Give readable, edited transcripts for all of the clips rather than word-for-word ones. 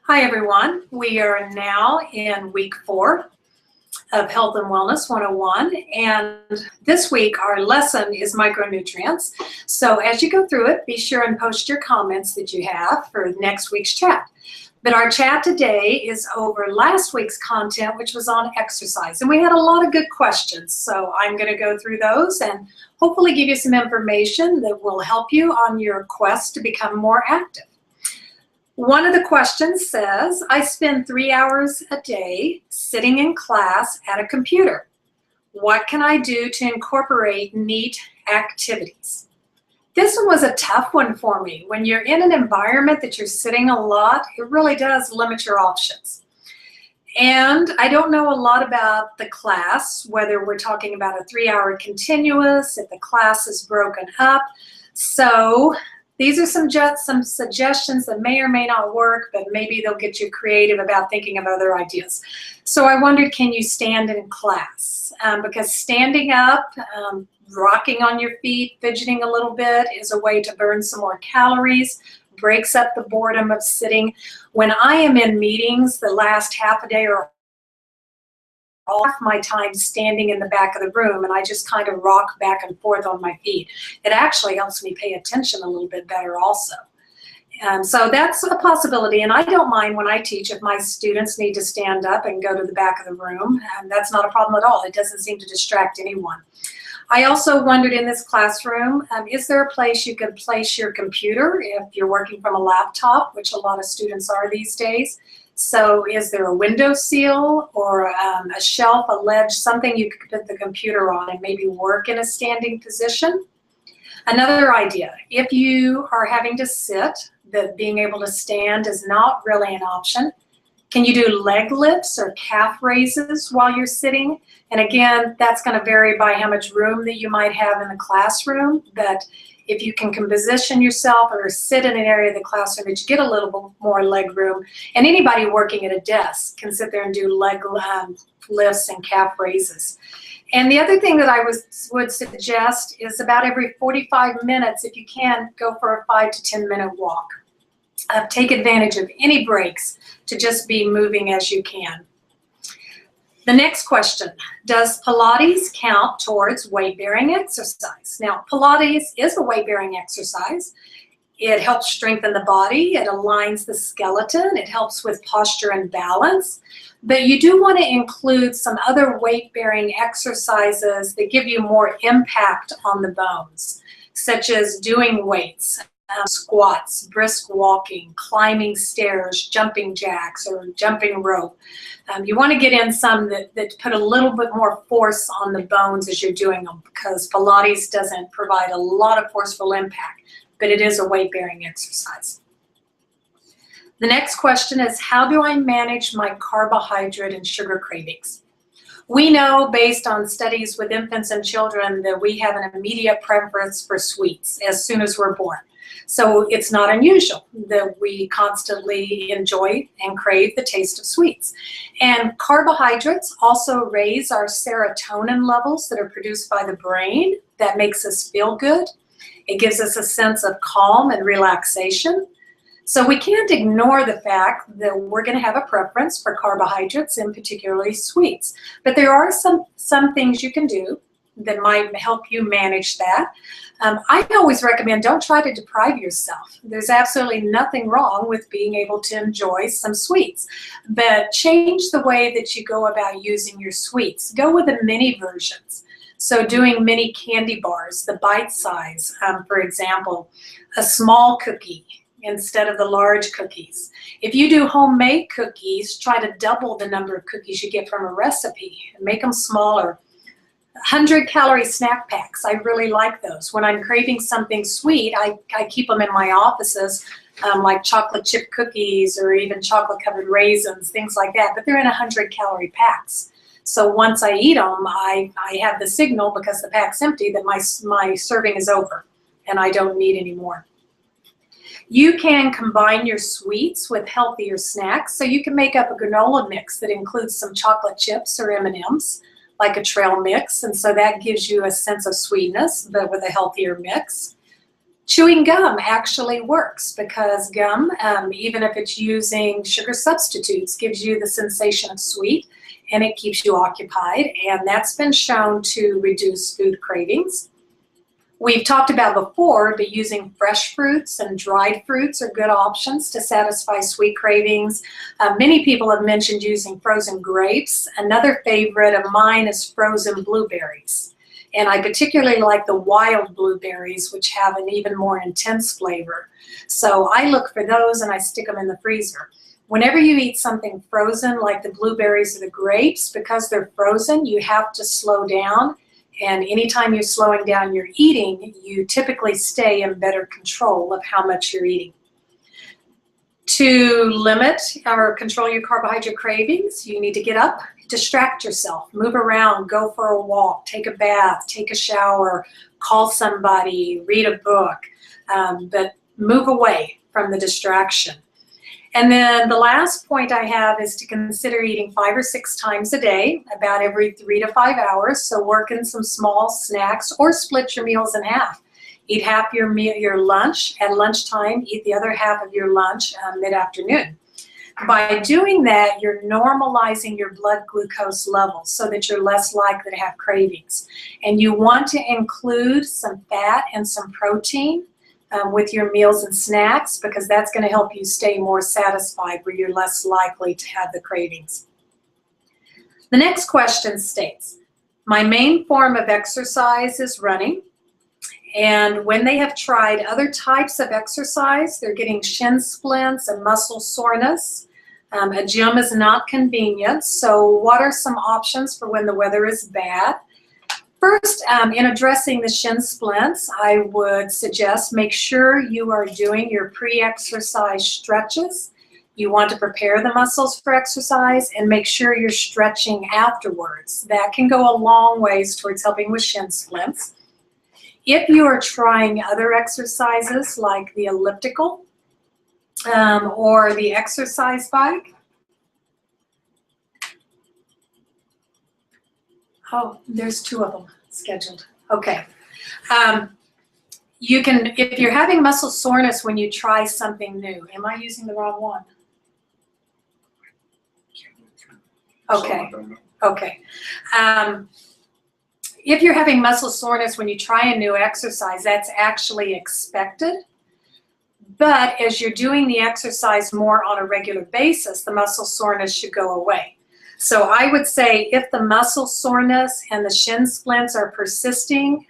Hi everyone, we are now in week 4 of Health and Wellness 101, and this week our lesson is micronutrients. So as you go through it, be sure and post your comments that you have for next week's chat. But our chat today is over last week's content, which was on exercise, and we had a lot of good questions. So I'm going to go through those and hopefully give you some information that will help you on your quest to become more active. One of the questions says, I spend 3 hours a day sitting in class at a computer. What can I do to incorporate neat activities? This one was a tough one for me. When you're in an environment that you're sitting a lot, it really does limit your options. And I don't know a lot about the class, whether we're talking about a 3-hour continuous, if the class is broken up. So these are some suggestions that may or may not work, but maybe they'll get you creative about thinking of other ideas. So I wondered, can you stand in class? Because standing up, rocking on your feet, fidgeting a little bit is a way to burn some more calories, breaks up the boredom of sitting. When I am in meetings the last half a day or half my time standing in the back of the room, and I just kind of rock back and forth on my feet. It actually helps me pay attention a little bit better also. So that's a possibility, and I don't mind when I teach if my students need to stand up and go to the back of the room. That's not a problem at all. It doesn't seem to distract anyone. I also wondered in this classroom, is there a place you could place your computer if you're working from a laptop, which a lot of students are these days? So is there a window sill or a shelf, a ledge, something you could put the computer on and maybe work in a standing position? Another idea, if you are having to sit, that being able to stand is not really an option. Can you do leg lifts or calf raises while you're sitting? And again, that's going to vary by how much room that you might have in the classroom. But if you can position yourself or sit in an area of the classroom that you get a little bit more leg room, and anybody working at a desk can sit there and do leg lifts and calf raises. And the other thing that I would suggest is about every 45 minutes, if you can, go for a 5 to 10 minute walk. Take advantage of any breaks to just be moving as you can. The next question, does Pilates count towards weight-bearing exercise? Now, Pilates is a weight-bearing exercise. It helps strengthen the body, it aligns the skeleton, it helps with posture and balance, but you do want to include some other weight-bearing exercises that give you more impact on the bones, such as doing weights. Squats, brisk walking, climbing stairs, jumping jacks, or jumping rope. You want to get in some that put a little bit more force on the bones as you're doing them, because Pilates doesn't provide a lot of forceful impact, but it is a weight-bearing exercise. The next question is, how do I manage my carbohydrate and sugar cravings? We know, based on studies with infants and children, that we have an immediate preference for sweets as soon as we're born. So it's not unusual that we constantly enjoy and crave the taste of sweets. And carbohydrates also raise our serotonin levels that are produced by the brain. That makes us feel good. It gives us a sense of calm and relaxation. So we can't ignore the fact that we're going to have a preference for carbohydrates, and particularly sweets. But there are some things you can do that might help you manage that. I always recommend, don't try to deprive yourself. There's absolutely nothing wrong with being able to enjoy some sweets, but change the way that you go about using your sweets. Go with the mini versions. So doing mini candy bars, the bite size, for example, a small cookie instead of the large cookies. If you do homemade cookies, try to double the number of cookies you get from a recipe and make them smaller. 100-calorie snack packs, I really like those. When I'm craving something sweet, I keep them in my offices, like chocolate chip cookies or even chocolate covered raisins, things like that, but they're in 100-calorie packs. So once I eat them, I have the signal, because the pack's empty, that my serving is over and I don't need any more. You can combine your sweets with healthier snacks, so you can make up a granola mix that includes some chocolate chips or M&Ms, like a trail mix, and so that gives you a sense of sweetness, but with a healthier mix. Chewing gum actually works because gum, even if it's using sugar substitutes, gives you the sensation of sweet and it keeps you occupied, and that's been shown to reduce food cravings. We've talked about before, but using fresh fruits and dried fruits are good options to satisfy sweet cravings. Many people have mentioned using frozen grapes. Another favorite of mine is frozen blueberries. And I particularly like the wild blueberries, which have an even more intense flavor. So I look for those and I stick them in the freezer. Whenever you eat something frozen, like the blueberries or the grapes, because they're frozen, you have to slow down. And anytime you're slowing down your eating, you typically stay in better control of how much you're eating. To limit or control your carbohydrate cravings, you need to get up, distract yourself, move around, go for a walk, take a bath, take a shower, call somebody, read a book, but move away from the distraction. And then the last point I have is to consider eating 5 or 6 times a day, about every 3 to 5 hours. So work in some small snacks or split your meals in half. Eat half your lunch at lunchtime, eat the other half of your lunch mid-afternoon. By doing that, you're normalizing your blood glucose levels so that you're less likely to have cravings. And you want to include some fat and some protein with your meals and snacks, because that's going to help you stay more satisfied where you're less likely to have the cravings. The next question states, my main form of exercise is running, and when they have tried other types of exercise, they're getting shin splints and muscle soreness. A gym is not convenient, so what are some options for when the weather is bad? First, in addressing the shin splints, I would suggest make sure you are doing your pre-exercise stretches. You want to prepare the muscles for exercise and make sure you're stretching afterwards. That can go a long ways towards helping with shin splints. If you are trying other exercises like the elliptical or the exercise bike, oh, there's 2 of them scheduled. Okay. You can, if you're having muscle soreness when you try something new, am I using the wrong one? Okay. Okay. If you're having muscle soreness when you try a new exercise, that's actually expected. But as you're doing the exercise more on a regular basis, the muscle soreness should go away. So I would say if the muscle soreness and the shin splints are persisting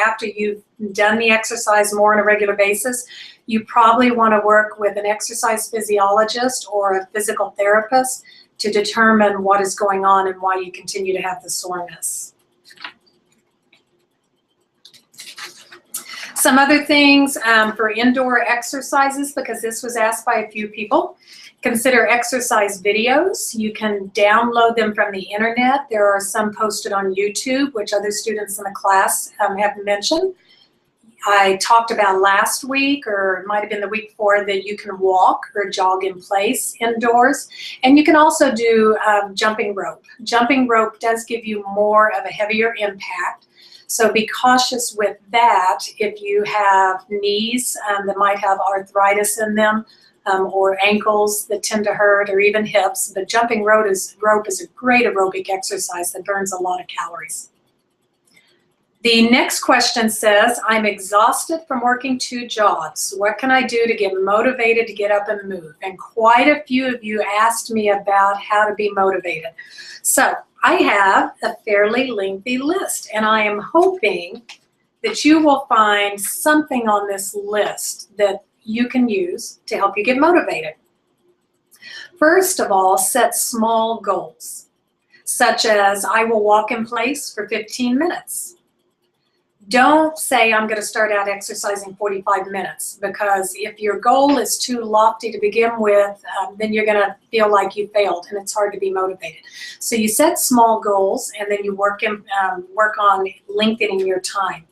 after you've done the exercise more on a regular basis, you probably want to work with an exercise physiologist or a physical therapist to determine what is going on and why you continue to have the soreness. Some other things for indoor exercises, because this was asked by a few people. Consider exercise videos. You can download them from the internet. There are some posted on YouTube, which other students in the class have mentioned. I talked about last week, or it might have been the week before, that you can walk or jog in place indoors. And you can also do jumping rope. Jumping rope does give you more of a heavier impact. So be cautious with that if you have knees that might have arthritis in them, or ankles that tend to hurt, or even hips. But jumping rope is a great aerobic exercise that burns a lot of calories. The next question says, I'm exhausted from working 2 jobs. What can I do to get motivated to get up and move? And quite a few of you asked me about how to be motivated. So I have a fairly lengthy list, and I am hoping that you will find something on this list that you can use to help you get motivated. First of all, set small goals, such as I will walk in place for 15 minutes. Don't say I'm going to start out exercising 45 minutes, because if your goal is too lofty to begin with, then you're going to feel like you failed and it's hard to be motivated. So you set small goals and then you work on lengthening your time.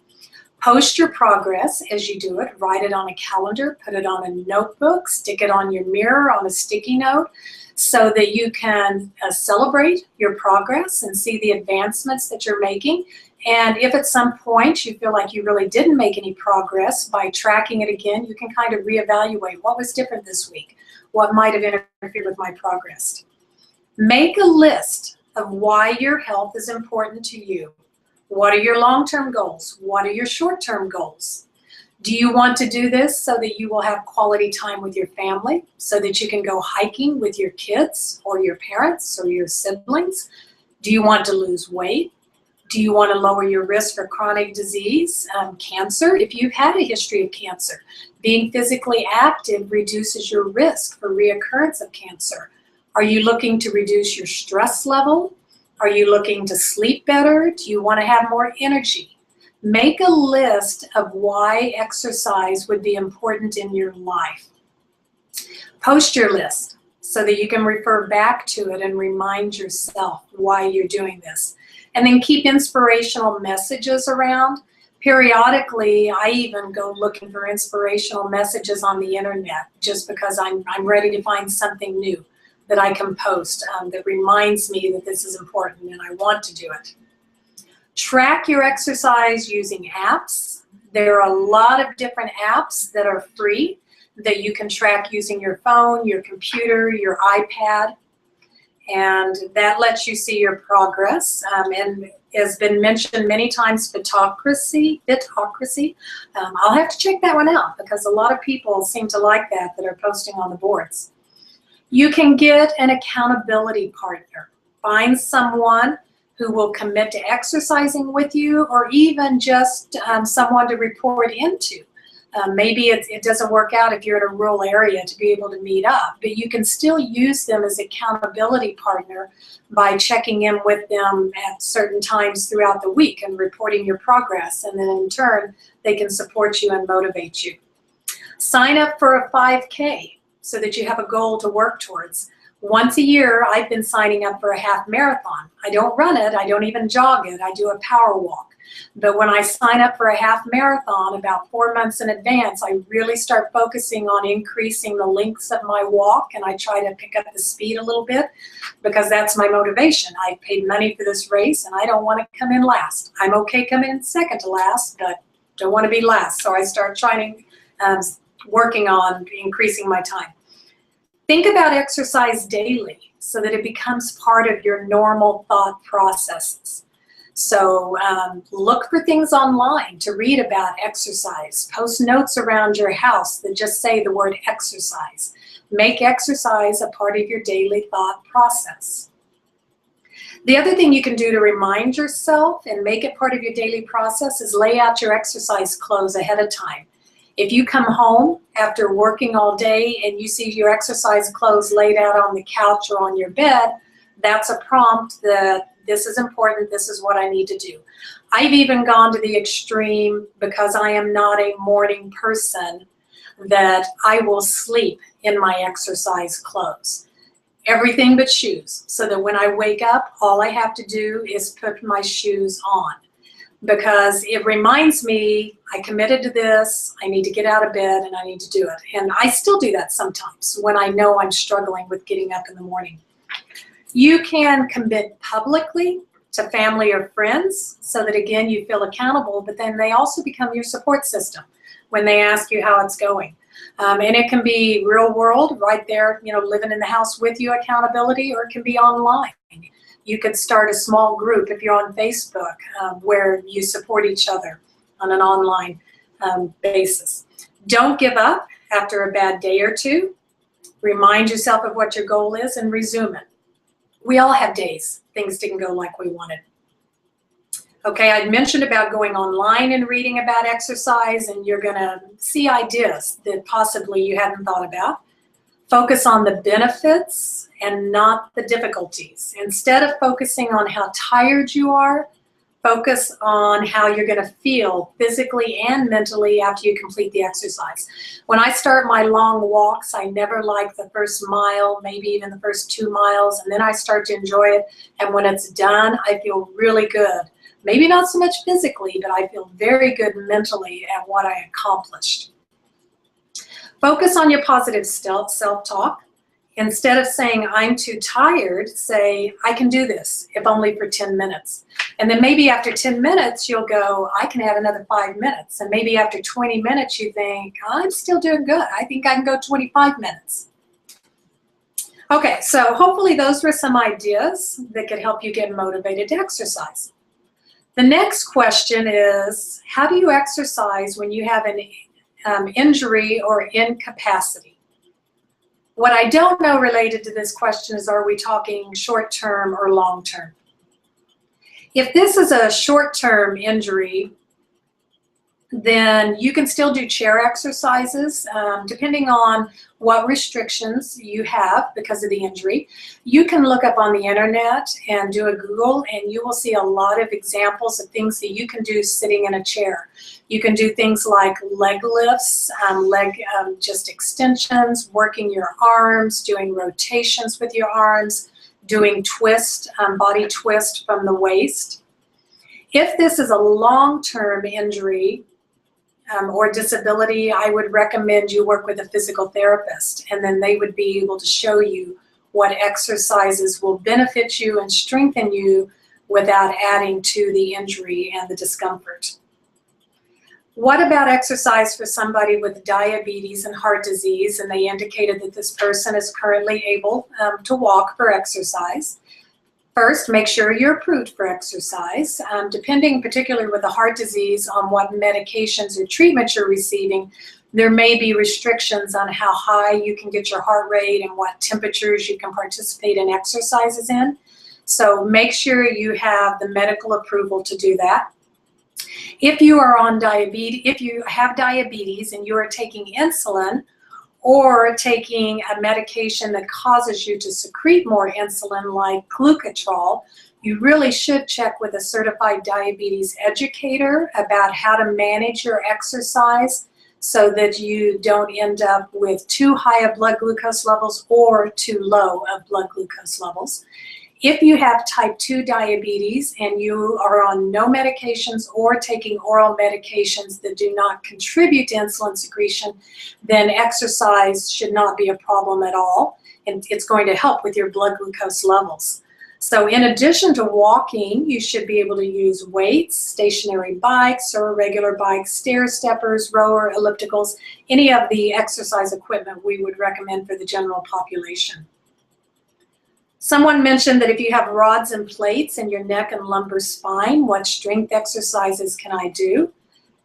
Post your progress as you do it. Write it on a calendar, put it on a notebook, stick it on your mirror on a sticky note so that you can celebrate your progress and see the advancements that you're making. And if at some point you feel like you really didn't make any progress, by tracking it again, you can kind of reevaluate what was different this week, what might have interfered with my progress. Make a list of why your health is important to you. What are your long-term goals? What are your short-term goals? Do you want to do this so that you will have quality time with your family, so that you can go hiking with your kids or your parents or your siblings? Do you want to lose weight? Do you want to lower your risk for chronic disease, cancer? If you've had a history of cancer, being physically active reduces your risk for reoccurrence of cancer. Are you looking to reduce your stress level? Are you looking to sleep better? Do you want to have more energy? Make a list of why exercise would be important in your life. Post your list so that you can refer back to it and remind yourself why you're doing this. And then keep inspirational messages around. Periodically, I even go looking for inspirational messages on the internet just because I'm ready to find something new that I can post that reminds me that this is important and I want to do it. Track your exercise using apps. There are a lot of different apps that are free that you can track using your phone, your computer, your iPad, and that lets you see your progress. And has been mentioned many times, Fitocracy. I'll have to check that one out because a lot of people seem to like that are posting on the boards. You can get an accountability partner. Find someone who will commit to exercising with you, or even just someone to report into. Maybe it doesn't work out if you're in a rural area to be able to meet up, but you can still use them as accountability partner by checking in with them at certain times throughout the week and reporting your progress, and then in turn they can support you and motivate you. Sign up for a 5K so that you have a goal to work towards. Once a year, I've been signing up for a half marathon. I don't run it, I don't even jog it, I do a power walk. But when I sign up for a half marathon about 4 months in advance, I really start focusing on increasing the lengths of my walk, and I try to pick up the speed a little bit because that's my motivation. I paid money for this race and I don't want to come in last. I'm okay coming in second to last, but don't want to be last. So I start trying, working on increasing my time. Think about exercise daily so that it becomes part of your normal thought processes. So look for things online to read about exercise. Post notes around your house that just say the word exercise. Make exercise a part of your daily thought process. The other thing you can do to remind yourself and make it part of your daily process is lay out your exercise clothes ahead of time. If you come home after working all day and you see your exercise clothes laid out on the couch or on your bed, that's a prompt that this is important, this is what I need to do. I've even gone to the extreme, because I am not a morning person, that I will sleep in my exercise clothes. Everything but shoes, so that when I wake up, all I have to do is put my shoes on. Because it reminds me, I committed to this, I need to get out of bed and I need to do it. And I still do that sometimes when I know I'm struggling with getting up in the morning. You can commit publicly to family or friends so that, again, you feel accountable, but then they also become your support system when they ask you how it's going. And it can be real world, right there, living in the house with you accountability, or it can be online. You could start a small group if you're on Facebook where you support each other on an online basis. Don't give up after a bad day or two. Remind yourself of what your goal is and resume it. We all have days things didn't go like we wanted. Okay, I mentioned about going online and reading about exercise, and you're gonna see ideas that possibly you hadn't thought about. Focus on the benefits and not the difficulties. Instead of focusing on how tired you are, focus on how you're going to feel physically and mentally after you complete the exercise. When I start my long walks, I never like the first mile, maybe even the first 2 miles, and then I start to enjoy it. And when it's done, I feel really good. Maybe not so much physically, but I feel very good mentally at what I accomplished. Focus on your positive self-talk. Instead of saying, I'm too tired, say, I can do this, if only for 10 minutes. And then maybe after 10 minutes, you'll go, I can add another 5 minutes. And maybe after 20 minutes, you think, I'm still doing good. I think I can go 25 minutes. Okay, so hopefully those were some ideas that could help you get motivated to exercise. The next question is, how do you exercise when you have an injury or incapacity? What I don't know related to this question is, are we talking short-term or long-term? If this is a short-term injury, then you can still do chair exercises, depending on what restrictions you have because of the injury. You can look up on the internet and do a Google, and you will see a lot of examples of things that you can do sitting in a chair. You can do things like leg lifts, just extensions, working your arms, doing rotations with your arms, doing twist, body twist from the waist. If this is a long-term injury, or disability, I would recommend you work with a physical therapist, and then they would be able to show you what exercises will benefit you and strengthen you without adding to the injury and the discomfort. What about exercise for somebody with diabetes and heart disease, and they indicated that this person is currently able to walk for exercise? First, make sure you're approved for exercise. Depending, particularly with the heart disease, on what medications or treatments you're receiving, there may be restrictions on how high you can get your heart rate and what temperatures you can participate in exercises in. So make sure you have the medical approval to do that. If you are on diabetes, if you have diabetes and you are taking insulin, or taking a medication that causes you to secrete more insulin like glucotrol, you really should check with a certified diabetes educator about how to manage your exercise so that you don't end up with too high of blood glucose levels or too low of blood glucose levels. If you have type 2 diabetes and you are on no medications or taking oral medications that do not contribute to insulin secretion, then exercise should not be a problem at all, and it's going to help with your blood glucose levels. So in addition to walking, you should be able to use weights, stationary bikes or regular bikes, stair steppers, rower, ellipticals, any of the exercise equipment we would recommend for the general population. Someone mentioned that if you have rods and plates in your neck and lumbar spine, what strength exercises can I do?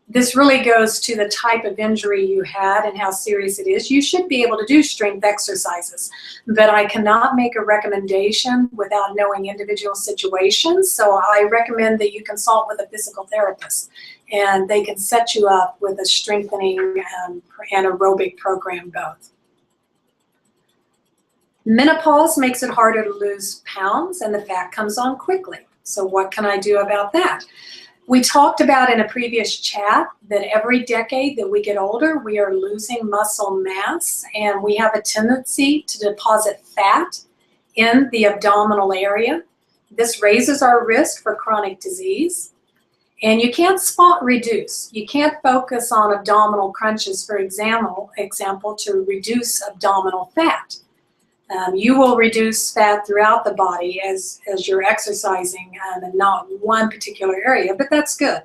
This really goes to the type of injury you had and how serious it is. You should be able to do strength exercises, but I cannot make a recommendation without knowing individual situations. So I recommend that you consult with a physical therapist, and they can set you up with a strengthening and aerobic program both. Menopause makes it harder to lose pounds, and the fat comes on quickly. So what can I do about that? We talked about in a previous chat that every decade that we get older, we are losing muscle mass, and we have a tendency to deposit fat in the abdominal area. This raises our risk for chronic disease. And you can't spot reduce. You can't focus on abdominal crunches, for example, to reduce abdominal fat. You will reduce fat throughout the body as you're exercising, and not one particular area, but that's good.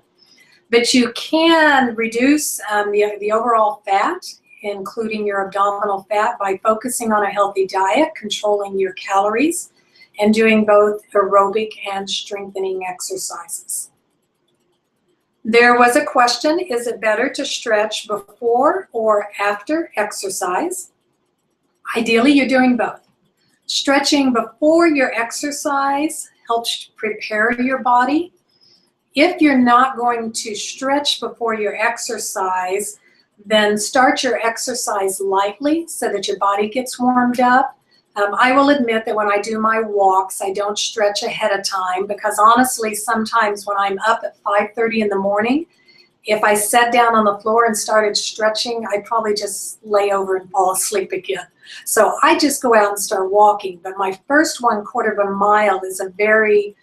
But you can reduce the overall fat, including your abdominal fat, by focusing on a healthy diet, controlling your calories, and doing both aerobic and strengthening exercises. There was a question, is it better to stretch before or after exercise? Ideally, you're doing both. Stretching before your exercise helps prepare your body. If you're not going to stretch before your exercise, then start your exercise lightly so that your body gets warmed up. I will admit that when I do my walks, I don't stretch ahead of time because honestly, sometimes when I'm up at 5:30 in the morning, if I sat down on the floor and started stretching, I'd probably just lay over and fall asleep again. So I just go out and start walking. But my first 1/4 of a mile is a very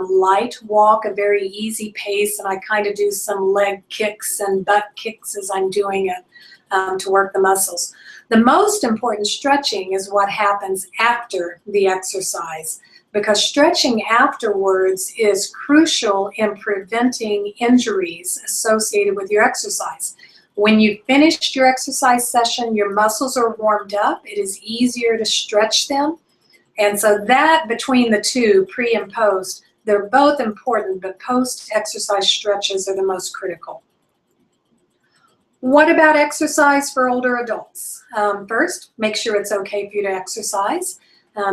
light walk, a very easy pace, and I kind of do some leg kicks and butt kicks as I'm doing it to work the muscles. The most important stretching is what happens after the exercise, because stretching afterwards is crucial in preventing injuries associated with your exercise. When you've finished your exercise session, your muscles are warmed up, it is easier to stretch them. And so that between the two, pre and post, they're both important, but post-exercise stretches are the most critical. What about exercise for older adults? First, make sure it's okay for you to exercise,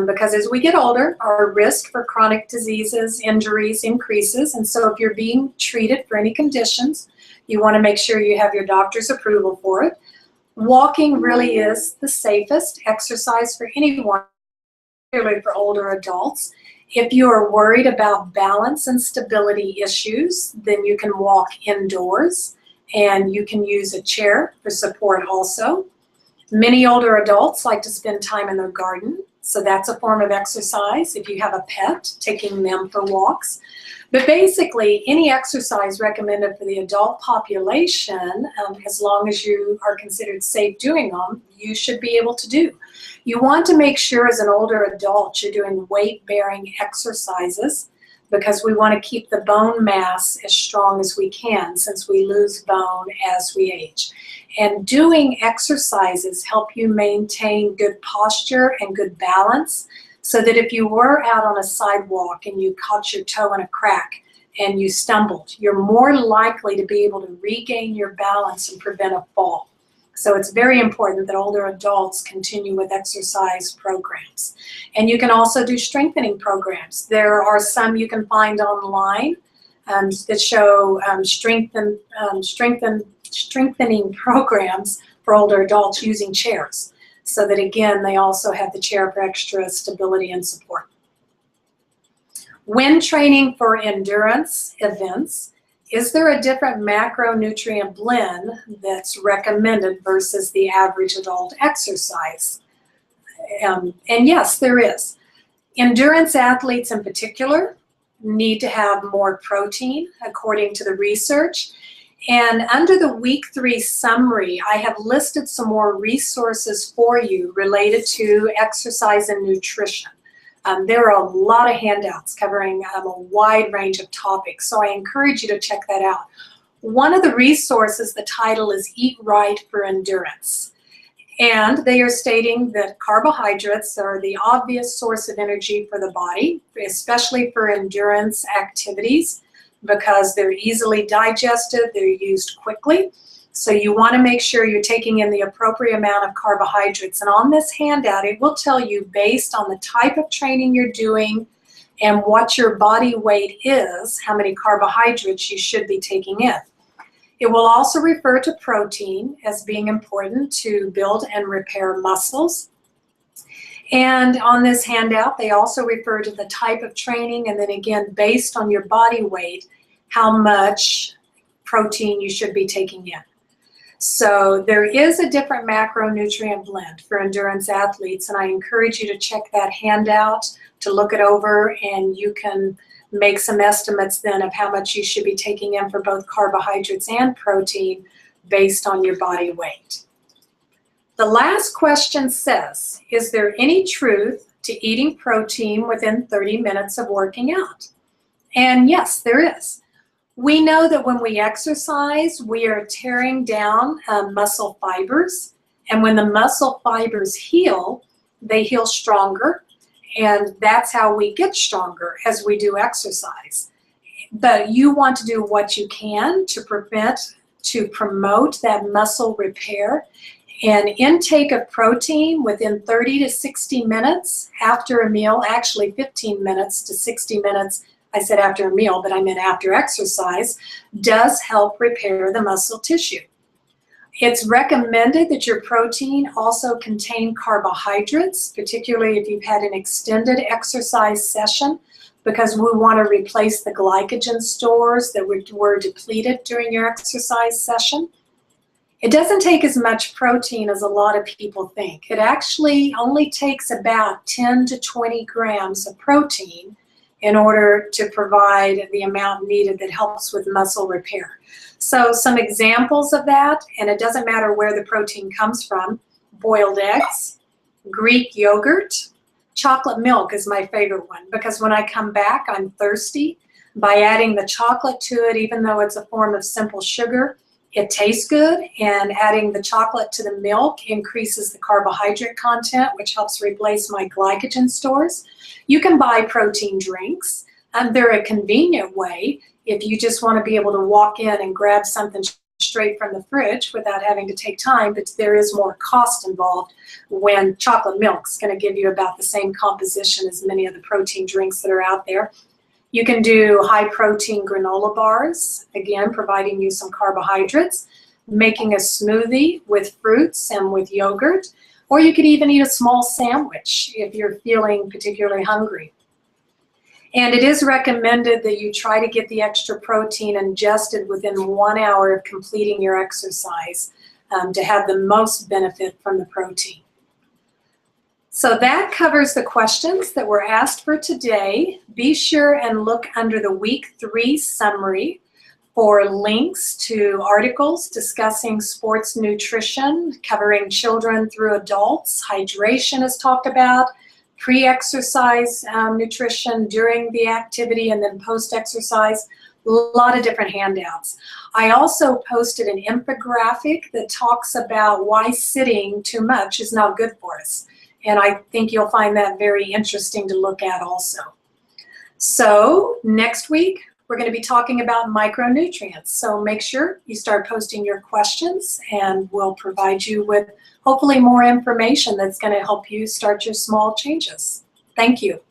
because as we get older, our risk for chronic diseases, injuries increases. And so if you're being treated for any conditions, you want to make sure you have your doctor's approval for it. Walking really is the safest exercise for anyone, particularly for older adults. If you are worried about balance and stability issues, then you can walk indoors, and you can use a chair for support also. Many older adults like to spend time in their garden, so that's a form of exercise. If you have a pet, taking them for walks. But basically, any exercise recommended for the adult population, as long as you are considered safe doing them, you should be able to do. You want to make sure as an older adult you're doing weight-bearing exercises, because we want to keep the bone mass as strong as we can, since we lose bone as we age. And doing exercises help you maintain good posture and good balance, so that if you were out on a sidewalk and you caught your toe in a crack and you stumbled, you're more likely to be able to regain your balance and prevent a fall. So it's very important that older adults continue with exercise programs. And you can also do strengthening programs. There are some you can find online that show strengthening programs for older adults using chairs, so that again, they also have the chair for extra stability and support. When training for endurance events, is there a different macronutrient blend that's recommended versus the average adult exercise? And yes, there is. Endurance athletes in particular need to have more protein, according to the research. And under the week 3 summary, I have listed some more resources for you related to exercise and nutrition. There are a lot of handouts covering a wide range of topics, so I encourage you to check that out. One of the resources, the title is Eat Right for Endurance. And they are stating that carbohydrates are the obvious source of energy for the body, especially for endurance activities, because they're easily digested, they're used quickly. So you want to make sure you're taking in the appropriate amount of carbohydrates. And on this handout, it will tell you, based on the type of training you're doing and what your body weight is, how many carbohydrates you should be taking in. It will also refer to protein as being important to build and repair muscles. And on this handout, they also refer to the type of training, and then again, based on your body weight, how much protein you should be taking in. So there is a different macronutrient blend for endurance athletes, and I encourage you to check that handout, to look it over, and you can make some estimates then of how much you should be taking in for both carbohydrates and protein based on your body weight. The last question says, is there any truth to eating protein within 30 minutes of working out? And yes, there is. We know that when we exercise, we are tearing down muscle fibers. And when the muscle fibers heal, they heal stronger. And that's how we get stronger, as we do exercise. But you want to do what you can to promote that muscle repair. And intake of protein within 30 to 60 minutes after a meal, actually 15 minutes to 60 minutes, I said after a meal, but I meant after exercise, does help repair the muscle tissue. It's recommended that your protein also contain carbohydrates, particularly if you've had an extended exercise session, because we want to replace the glycogen stores that were depleted during your exercise session. It doesn't take as much protein as a lot of people think. It actually only takes about 10 to 20 grams of protein in order to provide the amount needed that helps with muscle repair. So some examples of that, and it doesn't matter where the protein comes from: boiled eggs, Greek yogurt, chocolate milk is my favorite one, because when I come back, I'm thirsty. By adding the chocolate to it, even though it's a form of simple sugar, it tastes good, and adding the chocolate to the milk increases the carbohydrate content, which helps replace my glycogen stores. You can buy protein drinks, and they're a convenient way if you just want to be able to walk in and grab something straight from the fridge without having to take time, but there is more cost involved when chocolate milk's going to give you about the same composition as many of the protein drinks that are out there. You can do high protein granola bars, again, providing you some carbohydrates, making a smoothie with fruits and with yogurt, or you could even eat a small sandwich if you're feeling particularly hungry. And it is recommended that you try to get the extra protein ingested within 1 hour of completing your exercise to have the most benefit from the protein. So that covers the questions that were asked for today. Be sure and look under the Week 3 summary for links to articles discussing sports nutrition, covering children through adults. Hydration is talked about, pre-exercise nutrition during the activity, and then post-exercise. A lot of different handouts. I also posted an infographic that talks about why sitting too much is not good for us. And I think you'll find that very interesting to look at also. So next week, we're going to be talking about micronutrients. So make sure you start posting your questions, and we'll provide you with hopefully more information that's going to help you start your small changes. Thank you.